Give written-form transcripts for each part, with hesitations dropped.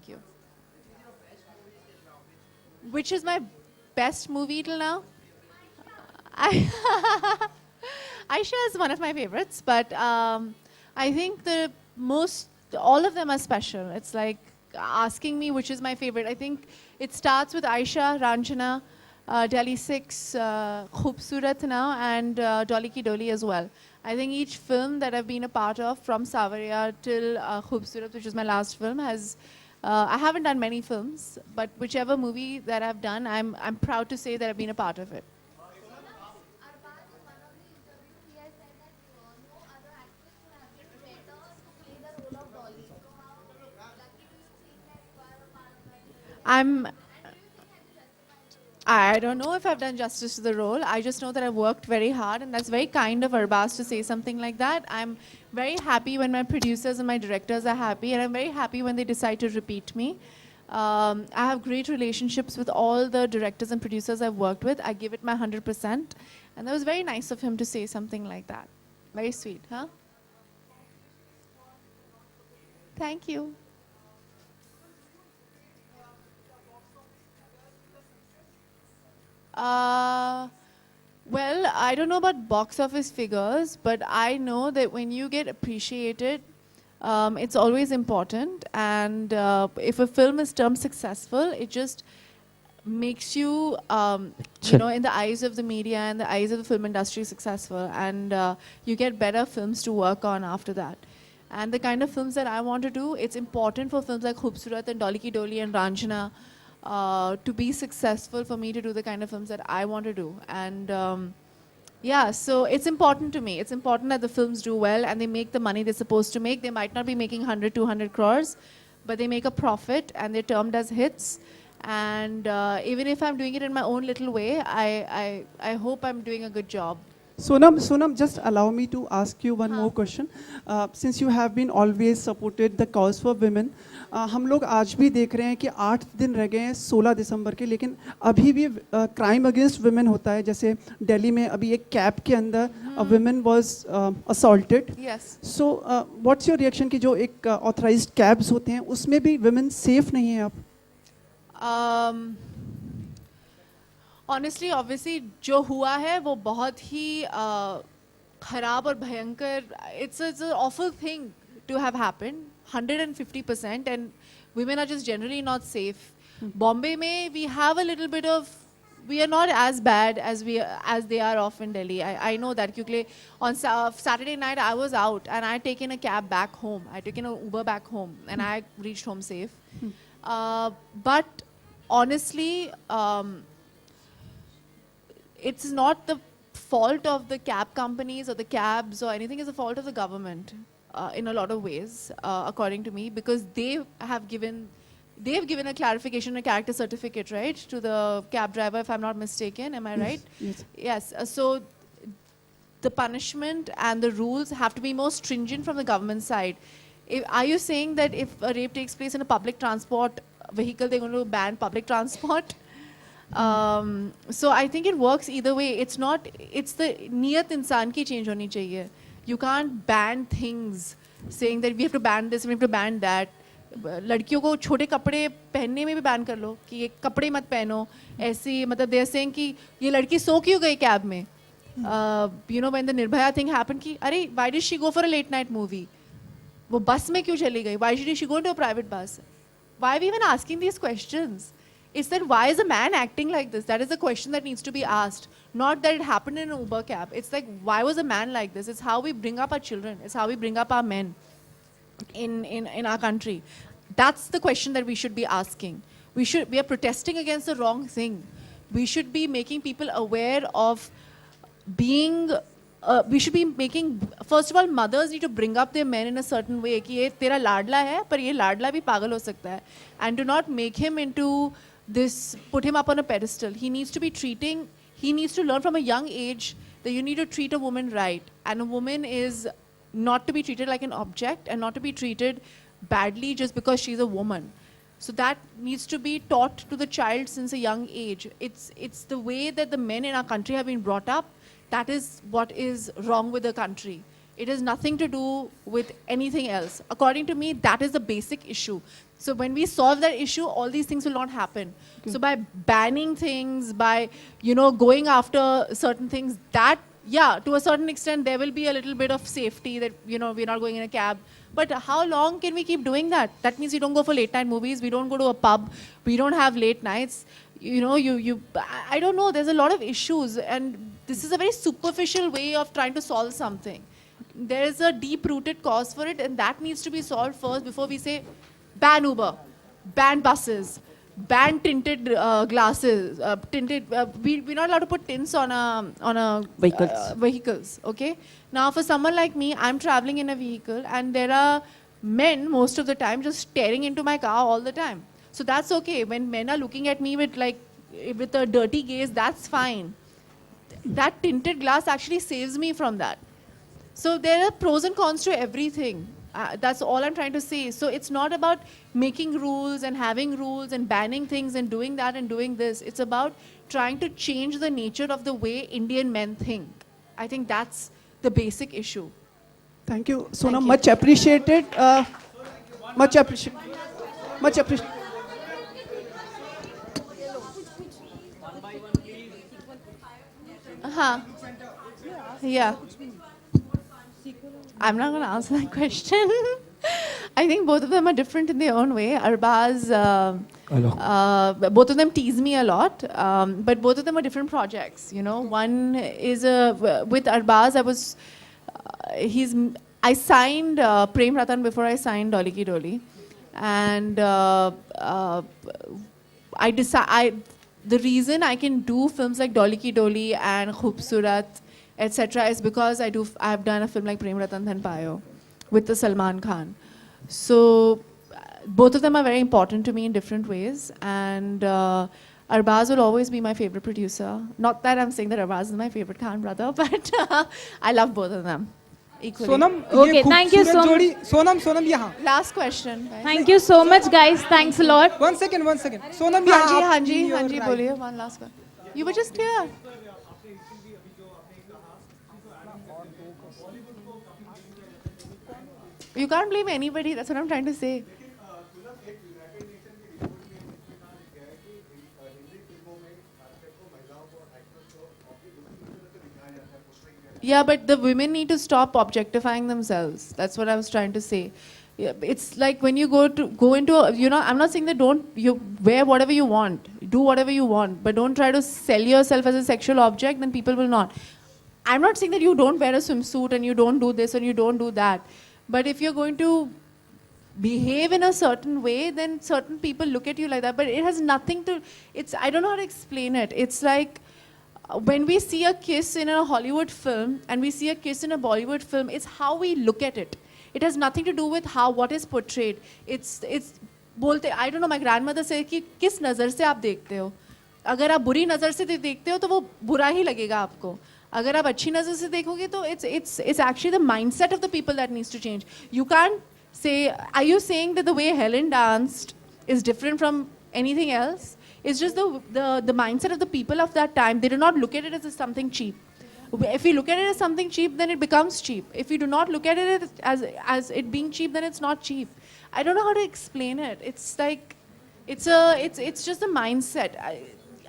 Thank you. Which is my best movie till now? I Aisha is one of my favorites, but I think all of them are special. It's like asking me which is my favorite. I think it starts with Aisha, Ranjana, Delhi 6, Khoobsurat now, and Dolly Ki Dolly as well. I think each film that I've been a part of, from Sawariya till Khoobsurat, which is my last film, I haven't done many films, but whichever movie that I've done, I'm proud to say that I've been a part of it. I'm I don't know if I've done justice to the role. I just know that I've worked very hard, and that's very kind of Arbaz to say something like that. I'm very happy when my producers and my directors are happy, and I'm very happy when they decide to repeat me. I have great relationships with all the directors and producers I've worked with. I give it my 100%, and that was very nice of him to say something like that. Very sweet, huh? Thank you. Uh, well, I don't know about box office figures, but I know that when you get appreciated, it's always important. And if a film is termed successful, it just makes you, in the eyes of the media and the eyes of the film industry, successful. And you get better films to work on after that. And the kind of films that I want to do, it's important for films like Khoobsurat and Dolly Ki Dolly and Ranjana to be successful for me to do the kind of films that I want to do. And yeah, so it's important to me. It's important that the films do well and they make the money they're supposed to make. They might not be making 100, 200 crores, but they make a profit and they're termed as hits. And even if I'm doing it in my own little way, I hope I'm doing a good job. Sonam, just allow me to ask you one more question. Since you have been always supported the cause for women, हम लोग आज भी देख रहे हैं कि 8 दिन रह गए हैं 16 दिसंबर के, लेकिन अभी भी क्राइम अगेंस्ट वुमेन होता है. जैसे दिल्ली में अभी एक कैब के अंदर a woman was assaulted. Yes. So what's your reaction कि जो एक authorized cabs होते हैं उसमें भी women safe नहीं है अब? Honestly, obviously, जो हुआ है वो बहुत ही खराब और भयंकर. It's an awful thing to have happened. 150%, and women are just generally not safe. Bombay में we have a little bit of. We are not as bad as they are off in Delhi. I know that because on Saturday night I was out and I had taken a cab back home. I had taken an Uber back home and I reached home safe. But honestly, it's not the fault of the cab companies or the cabs or anything. It's the fault of the government in a lot of ways, according to me, because they've given a clarification, a character certificate, right, to the cab driver, if I'm not mistaken. Am I right? Yes. Yes. So the punishment and the rules have to be more stringent from the government side. Are you saying that if a rape takes place in a public transport vehicle, they're going to ban public transport? So I think it works either way. It's the niyat insan ki change honi chahiye. You can't ban things saying that we have to ban this, we have to ban that. लड़कियों को छोटे कपड़े पहनने में भी ban कर लो कि ये कपड़े मत पहनो ऐसी. मतलब दे आर सेइंग कि ये लड़की सो क्यों गई कैब में. When the Nirbhaya thing happened कि अरे why did she go for a late night movie, वो बस में क्यों चली गई, why did she go to a private bus. Why are we even asking these questions? It's that why is a man acting like this? That is the question that needs to be asked. Not that it happened in an Uber cab. It's like, why was a man like this? It's how we bring up our children. It's how we bring up our men in our country. That's the question that we should be asking. We are protesting against the wrong thing. We should be making people aware of being we should be making, first of all, mothers need to bring up their men in a certain way कि ये तेरा लाडला है पर ये लाडला भी पागल हो सकता है, and do not make him into this, put him up on a pedestal. He needs to learn from a young age that you need to treat a woman right, and a woman is not to be treated like an object and not to be treated badly just because she's a woman. So that needs to be taught to the child since a young age. It's the way that the men in our country have been brought up. That is what is wrong with the country. It has nothing to do with anything else. According to me, that is the basic issue. So when we solve that issue, all these things will not happen. So by banning things, by, you know, going after certain things, that, yeah, to a certain extent, there will be a little bit of safety that, you know, we're not going in a cab. But how long can we keep doing that? That means we don't go for late night movies, we don't go to a pub, we don't have late nights. You know, I don't know, there's a lot of issues, and this is a very superficial way of trying to solve something. There is a deep-rooted cause for it, and that needs to be solved first before we say, ban Uber, ban buses, ban tinted glasses, we're not allowed to put tints on a vehicles. Okay. Now, for someone like me, I'm traveling in a vehicle, and there are men most of the time just staring into my car all the time. So that's okay. When men are looking at me with a dirty gaze, that's fine. That tinted glass actually saves me from that. So there are pros and cons to everything. That's all I'm trying to say. So it's not about making rules and having rules and banning things and doing that and doing this. It's about trying to change the nature of the way Indian men think. I think that's the basic issue. Thank you, Sonam. Thank you. Much appreciated. Much appreciated. Much appreciated. Uh-huh. Yeah. I'm not going to answer that question. I think both of them are different in their own way. Arbaz, both of them tease me a lot, but both of them are different projects. You know, one is with Arbaz. I signed Prem Ratan before I signed Dolly Ki Dolly, and the reason I can do films like Dolly Ki Dolly and Khoobsurat, etc., is because I've done a film like Prem Ratan Dhan Payo with the Salman Khan. So both of them are very important to me in different ways, and Arbaz will always be my favorite producer. Not that I'm saying that Arbaz is my favorite Khan brother, but I love both of them equally. Sonam, Okay, thank you so जोड़ी Sonam यहाँ. Last question. guys. Thank you so much, guys. Thanks a lot. One second. Sonam यहाँ. हाँ जी, बोलिए. One last one. You were just here. You can't blame anybody. That's what I'm trying to say. Yeah, but the women need to stop objectifying themselves. That's what I was trying to say. Yeah, it's like when you go into, I'm not saying that you wear whatever you want, do whatever you want, but don't try to sell yourself as a sexual object, then people will not. I'm not saying that you don't wear a swimsuit and you don't do this and you don't do that. But if you're going to behave in a certain way, then certain people look at you like that. But it has nothing to, I don't know how to explain it. It's like when we see a kiss in a Hollywood film and we see a kiss in a Bollywood film, it's how we look at it. It has nothing to do with what is portrayed. It's I don't know, my grandmother said कि किस नज़र से आप देखते हो. अगर आप बुरी नज़र से देखते हो तो वो बुरा ही लगेगा आपको. अगर आप अच्छी नज़र से देखोगे तो it's actually the mindset of the people that needs to change. You can't say, are you saying that the way Helen danced is different from anything else? It's just the mindset of the people of that time. They do not look at it as something cheap. If we look at it as something cheap, then it becomes cheap. If we do not look at it as it being cheap, then it's not cheap. I don't know how to explain it. It's like, it's just a mindset.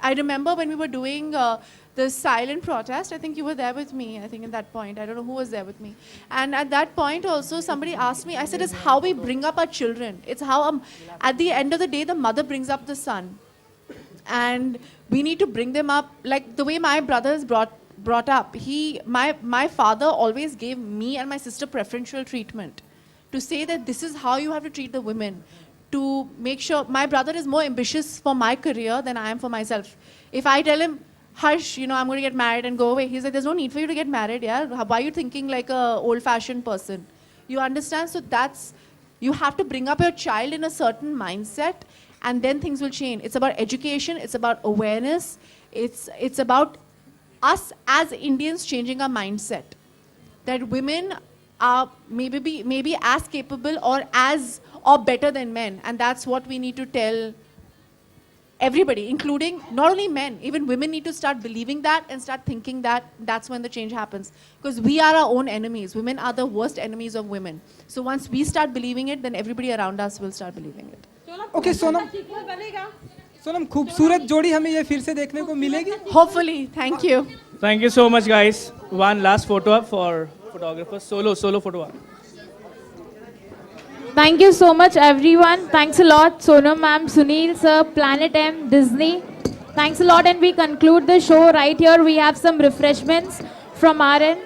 I remember when we were doing the silent protest, I think you were there with me, I think at that point. I don't know who was there with me. And at that point also, somebody asked me, I said, it's how we bring up our children. It's how, at the end of the day, the mother brings up the son. And we need to bring them up, like the way my brother is brought up. My father always gave me and my sister preferential treatment to say that this is how you have to treat the women. To make sure, my brother is more ambitious for my career than I am for myself. If I tell him, hush, I'm going to get married and go away, he's like, there's no need for you to get married, yeah? Why are you thinking like a old-fashioned person? You understand? So you have to bring up your child in a certain mindset, and then things will change. It's about education, it's about awareness, it's about us as Indians changing our mindset. That women are maybe as capable or better than men, and that's what we need to tell everybody, including not only men, even women need to start believing that and start thinking that. That's when the change happens. Because we are our own enemies. Women are the worst enemies of women. So once we start believing it, then everybody around us will start believing it. Okay Sonam, Sonam खूबसूरत जोड़ी हमें ये फिर से देखने को मिलेगी. Hopefully. Thank you. Thank you so much, guys. One last photo up for photographers. Solo photo up. Thank you so much, everyone. Thanks a lot, Sonam ma'am, Sunil sir, Planet M, Disney. Thanks a lot, and we conclude the show right here. We have some refreshments from our end.